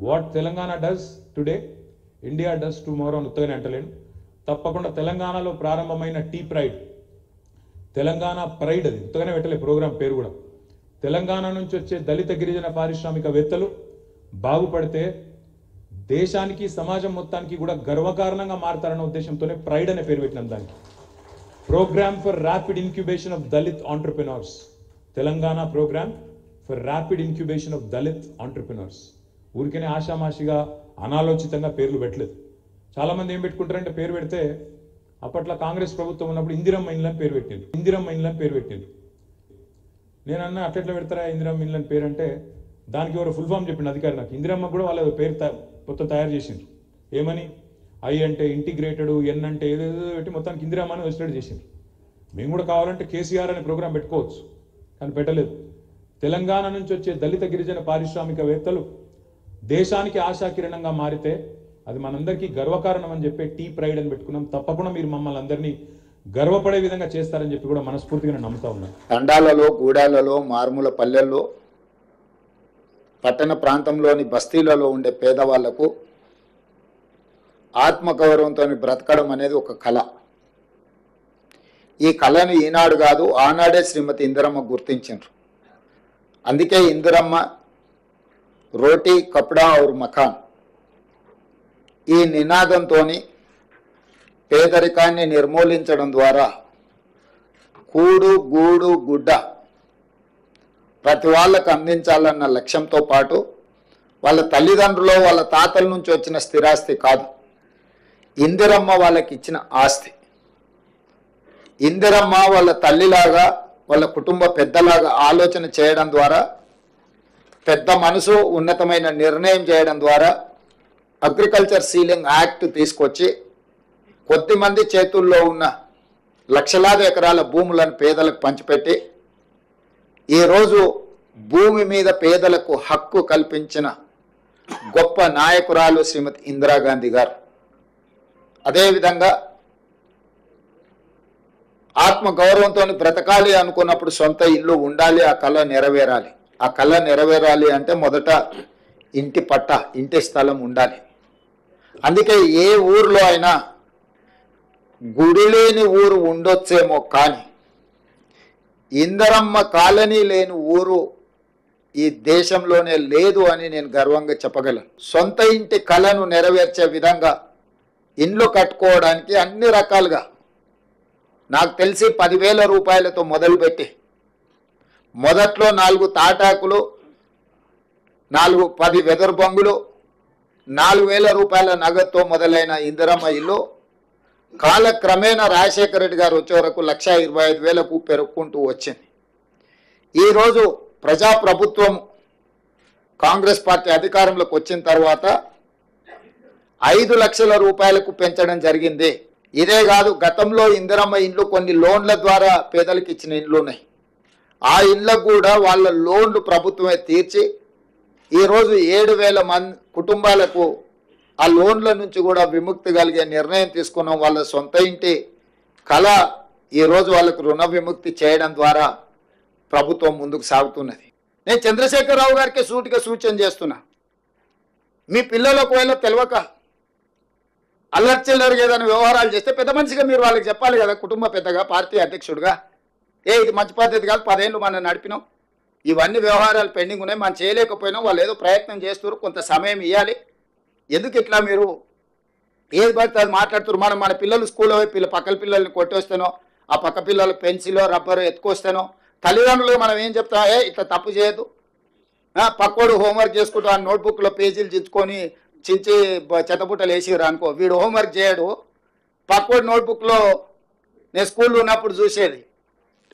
What Telangana does today India does tomorrow అని ఉత్తగానే అంటలేను. తప్పకుండా తెలంగాణలో ప్రారంభమైన టీ ప్రైడ్, తెలంగాణ ప్రైడ్, అది ఉత్తగానే పెట్టలే ప్రోగ్రాం పేరు కూడా. తెలంగాణ నుంచి వచ్చే దళిత గిరిజన పారిశ్రామికవేత్తలు బాగుపడితే దేశానికి సమాజం మొత్తానికి కూడా గర్వకారణంగా మారతారన్న ఉద్దేశంతోనే ప్రైడ్ అనే పేరు పెట్టినాం దానికి. Programme for rapid incubation of Dalit entrepreneurs, Telangana programme for rapid incubation of Dalit entrepreneurs. ఊరికనే ఆషామాషిగా అనాలోచితంగా పేర్లు పెట్టలేదు. చాలా మంది ఏం పెట్టుకుంటారంటే పేరు పెడితే అప్పట్లో కాంగ్రెస్ ప్రభుత్వం ఉన్నప్పుడు ఇందిరమ్మ ఇండ్లని పేరు పెట్టింది, ఇందిరమ్మ ఇండ్లని పేరు పెట్టింది. నేనన్నా అట్లెట్లా పెడతారా ఇందిరమ్మ ఇండ్లని పేరు అంటే దానికి ఎవరు ఫుల్ ఫామ్ చెప్పింది అధికారి నాకు. ఇందిరమ్మ కూడా వాళ్ళ పేరు మొత్తం తయారు చేసిండ్రు. ఏమని ఐ అంటే ఇంటిగ్రేటెడ్, ఎన్ అంటే ఏదేదో పెట్టి మొత్తానికి ఇందిరమ్మ అని వెస్టెడ్ చేసిండ్రు. మేము కూడా కావాలంటే కేసీఆర్ అనే ప్రోగ్రాం పెట్టుకోవచ్చు, కానీ పెట్టలేదు. తెలంగాణ నుంచి వచ్చే దళిత గిరిజన పారిశ్రామికవేత్తలు దేశానికి ఆశాకిరణంగా మారితే అది మనందరికీ గర్వకారణం అని చెప్పి టీ ప్రైడ్ అని పెట్టుకున్నాం. తప్పకుండా మీరు మమ్మల్ని అందరినీ గర్వపడే విధంగా చేస్తారని చెప్పి కూడా మనస్ఫూర్తిగా నేను నమ్ముతా ఉన్నాను. తండాలలో, గూడాలలో, మారుమూల పల్లెల్లో, పట్టణ ప్రాంతంలోని బస్తీలలో ఉండే పేదవాళ్లకు ఆత్మగౌరవంతో బ్రతకడం అనేది ఒక కళ. ఈ కళను ఈనాడు కాదు ఆనాడే శ్రీమతి ఇందిరమ్మ గుర్తించారు. అందుకే ఇందిరమ్మ రోటీ కప్డా ఔర్ మకాన్ ఈ నినాదంతో పేదరికాన్ని నిర్మూలించడం ద్వారా కూడు గూడు గుడ్డ ప్రతి వాళ్ళకు అందించాలన్న లక్ష్యంతో పాటు వాళ్ళ తల్లిదండ్రులు వాళ్ళ తాతల నుంచి వచ్చిన స్థిరాస్తి కాదు, ఇందిరమ్మ వాళ్ళకి ఇచ్చిన ఆస్తి. ఇందిరమ్మ వాళ్ళ తల్లిలాగా వాళ్ళ కుటుంబ పెద్దలాగా ఆలోచన చేయడం ద్వారా, పెద్ద మనసు, ఉన్నతమైన నిర్ణయం చేయడం ద్వారా అగ్రికల్చర్ సీలింగ్ యాక్ట్ తీసుకొచ్చి కొద్దిమంది చేతుల్లో ఉన్న లక్షలాది ఎకరాల భూములను పేదలకు పంచిపెట్టి ఈరోజు భూమి మీద పేదలకు హక్కు కల్పించిన గొప్ప నాయకురాలు శ్రీమతి ఇందిరాగాంధీ గారు. అదేవిధంగా ఆత్మగౌరవంతో బ్రతకాలి అనుకున్నప్పుడు సొంత ఇల్లు ఉండాలి, ఆ కళ నెరవేరాలి. ఆ కళ నెరవేరాలి అంటే మొదట ఇంటి పట్ట, ఇంటి స్థలం ఉండాలి. అందుకే ఏ ఊర్లో అయినా గుడి లేని ఊరు ఉండొచ్చేమో, కానీ ఇందిరమ్మ కాలనీ లేని ఊరు ఈ దేశంలోనే లేదు అని నేను గర్వంగా చెప్పగలను. సొంత ఇంటి కళను నెరవేర్చే విధంగా ఇండ్లు కట్టుకోవడానికి అన్ని రకాలుగా నాకు తెలిసి 10,000 రూపాయలతో మొదలుపెట్టి మొదట్లో 4 తాటాకులు, 10 వెదర్ బంగులు, 4,000 రూపాయల నగదుతో మొదలైన ఇందిరమ్మ ఇల్లు కాలక్రమేణా రాజశేఖర రెడ్డి గారు వచ్చే వరకు 1,25,000కు పెరుగుకుంటూ వచ్చింది. ఈరోజు ప్రజాప్రభుత్వం కాంగ్రెస్ పార్టీ అధికారంలోకి వచ్చిన తర్వాత 5 లక్షల రూపాయలకు పెంచడం జరిగింది. ఇదే కాదు, గతంలో ఇందిరమ్మ ఇండ్లు కొన్ని లోన్ల ద్వారా పేదలకు ఇచ్చిన ఇండ్లు ఉన్నాయి. ఆ ఇళ్లకు కూడా వాళ్ళ లోన్లు ప్రభుత్వమే తీర్చి ఈరోజు 7,000 మంది కుటుంబాలకు ఆ లోన్ల నుంచి కూడా విముక్తి కలిగే నిర్ణయం తీసుకున్నాం. వాళ్ళ సొంత ఇంటి కళ ఈరోజు వాళ్ళకు రుణ విముక్తి చేయడం ద్వారా ప్రభుత్వం ముందుకు సాగుతున్నది. నేను చంద్రశేఖరరావు గారికి సూటిగా సూచన చేస్తున్నా, మీ పిల్లలకు ఒకవేళ తెలియక అల్లర్చిల్లరుగా ఏదైనా వ్యవహారాలు చేస్తే పెద్ద మనిషిగా మీరు వాళ్ళకి చెప్పాలి కదా, కుటుంబ పెద్దగా, పార్టీ అధ్యక్షుడిగా. ఇది మంచి పద్ధతి కాదు, 10 ఏళ్ళు మనం నడిపినాం, ఇవన్నీ వ్యవహారాలు పెండింగ్ ఉన్నాయి, మనం చేయలేకపోయినాం, వాళ్ళు ఏదో ప్రయత్నం చేస్తున్నారు, కొంత సమయం ఇవ్వాలి, ఎందుకు ఇట్లా మీరు ఏది పడితే అది మాట్లాడుతున్నారు. మన పిల్లలు స్కూల్లో పక్కల పిల్లల్ని కొట్టేస్తానో, ఆ పక్క పిల్లలు పెన్సిలో రబ్బరు ఎత్తుకొస్తానో, తల్లిదండ్రులు మనం ఏం చెప్తాం, ఇట్లా తప్పు చేయదు, పక్కోడు హోంవర్క్ చేసుకుంటూ ఆ నోట్బుక్లో పేజీలు చించుకొని చించి చెత్తబుట్టలు వేసిరు అనుకో, వీడు హోంవర్క్ చేయడు, పక్కోడు నోట్బుక్లో నేను స్కూల్లో ఉన్నప్పుడు చూసేది,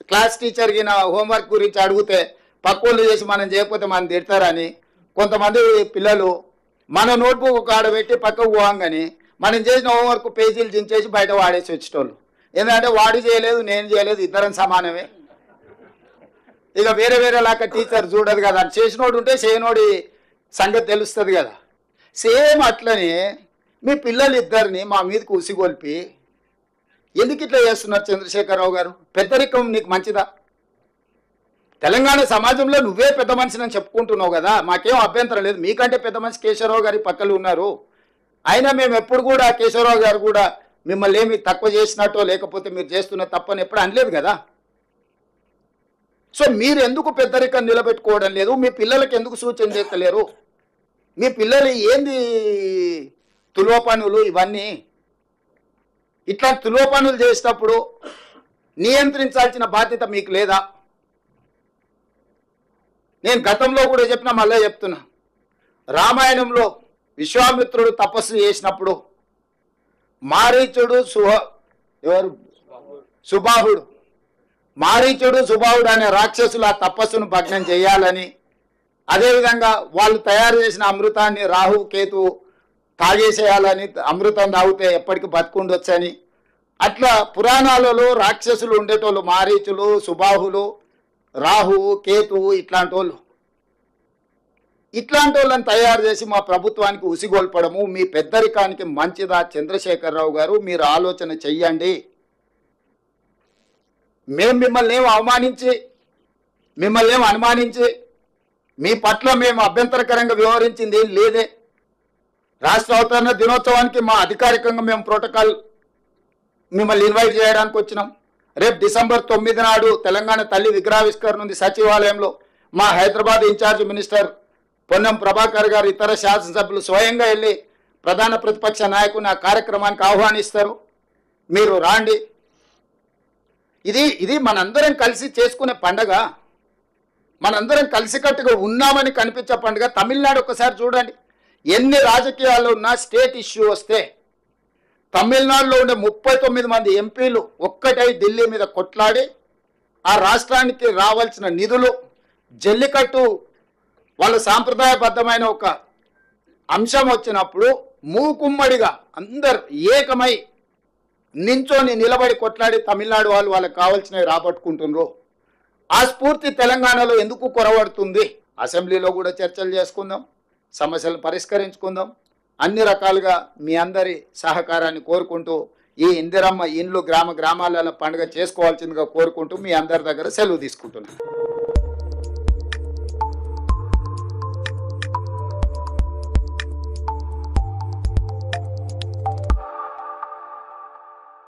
క్లాస్ టీచర్కి నా హోంవర్క్ గురించి అడిగితే పక్కోళ్ళు చేసి మనం చేయకపోతే మనం తిడతారని కొంతమంది పిల్లలు మన నోట్బుక్ ఆడబెట్టి పక్కకు పోగానే మనం చేసిన హోంవర్క్ పేజీలు చించేసి బయట వాడేసి వచ్చేటోళ్ళు. ఎందుకంటే వాడు చేయలేదు, నేను చేయలేదు, ఇద్దరం సమానమే. ఇక వేరే వేరే లాగా టీచర్ చూడదు కదా, చేసినోడు ఉంటే చేయనోడి సంగతి తెలుస్తుంది కదా. సేమ్ అట్లనే మీ పిల్లలు ఇద్దరిని మా మీదకి ఉసిగొల్పి ఎందుకు ఇట్లా చేస్తున్నారు చంద్రశేఖరరావు గారు? పెద్దరికం నీకు మంచిదా? తెలంగాణ సమాజంలో నువ్వే పెద్ద మనిషిని అని చెప్పుకుంటున్నావు కదా, మాకేం అభ్యంతరం లేదు. మీకంటే పెద్ద మనిషి కేశవరావు గారి పక్కలు ఉన్నారు. అయినా మేము ఎప్పుడు కూడా కేశవరావు గారు కూడా మిమ్మల్ని ఏమి తక్కువ చేసినట్టో లేకపోతే మీరు చేస్తున్న తప్పని ఎప్పుడు అనలేదు కదా. సో మీరు ఎందుకు పెద్దరికం నిలబెట్టుకోవడం లేదు? మీ పిల్లలకి ఎందుకు సూచన చేస్తలేరు? మీ పిల్లలు ఏంది తులువ పనులు ఇవన్నీ? ఇట్లా తులువ పనులు చేసేటప్పుడు నియంత్రించాల్సిన బాధ్యత మీకు లేదా? నేను గతంలో కూడా చెప్పినా మళ్ళీ చెప్తున్నా. రామాయణంలో విశ్వామిత్రుడు తపస్సు చేసినప్పుడు మారీచుడు సుబాహుడు మారీచుడు సుబాహుడు అనే రాక్షసులు ఆ తపస్సును భగ్నం చేయాలని, అదేవిధంగా వాళ్ళు తయారు చేసిన అమృతాన్ని రాహు కేతు తాగేసేయాలని, అమృతం తాగితే ఎప్పటికీ బతుకుండొచ్చని, అట్లా పురాణాలలో రాక్షసులు ఉండేటోళ్ళు మారీచులు సుబాహులు రాహువు కేతువు ఇట్లాంటి వాళ్ళని తయారు చేసి మా ప్రభుత్వానికి ఉసిగొల్పడము మీ పెద్దరికానికి మంచిదా? చంద్రశేఖరరావు గారు మీరు ఆలోచన చెయ్యండి. మేము మిమ్మల్ని ఏం అనుమానించి మీ పట్ల మేము అభ్యంతరకరంగా వ్యవహరించింది ఏం లేదే. రాష్ట్ర అవతరణ దినోత్సవానికి మా అధికారికంగా మేము ప్రోటోకాల్ మిమ్మల్ని ఇన్వైట్ చేయడానికి వచ్చినాం. రేపు డిసెంబర్ 9 నాడు తెలంగాణ తల్లి విగ్రహావిష్కరణ ఉంది సచివాలయంలో. మా హైదరాబాద్ ఇన్ఛార్జ్ మినిస్టర్ పొన్నం ప్రభాకర్ గారు ఇతర శాసనసభ్యులు స్వయంగా వెళ్ళి ప్రధాన ప్రతిపక్ష నాయకుని ఆ కార్యక్రమానికి ఆహ్వానిస్తారు. మీరు రాండి. ఇది మనందరం కలిసి చేసుకునే పండగ. మనందరం కలిసికట్టుగా ఉన్నామని కనిపించే పండుగ. తమిళనాడు ఒకసారి చూడండి, ఎన్ని రాజకీయాలు ఉన్నా స్టేట్ ఇష్యూ వస్తే తమిళనాడులో ఉండే 39 మంది ఎంపీలు ఒక్కటై ఢిల్లీ మీద కొట్లాడి ఆ రాష్ట్రానికి రావాల్సిన నిధులు, జల్లికట్టు వాళ్ళ సాంప్రదాయబద్ధమైన ఒక అంశం వచ్చినప్పుడు మూకుమ్మడిగా అందరు ఏకమై నించొని నిలబడి కొట్లాడి తమిళనాడు వాళ్ళు వాళ్ళకి కావాల్సినవి రాబట్టుకుంటున్నారు. ఆ స్ఫూర్తి తెలంగాణలో ఎందుకు కొరవడుతుంది? అసెంబ్లీలో కూడా చర్చలు చేసుకుందాం, సమస్యలను పరిష్కరించుకుందాం. అన్ని రకాలుగా మీ అందరి సహకారాన్ని కోరుకుంటూ ఈ ఇందిరమ్మ ఇండ్లు గ్రామాలలో పండుగ చేసుకోవాల్సిందిగా కోరుకుంటూ మీ అందరి దగ్గర సెలవు తీసుకుంటున్నాను.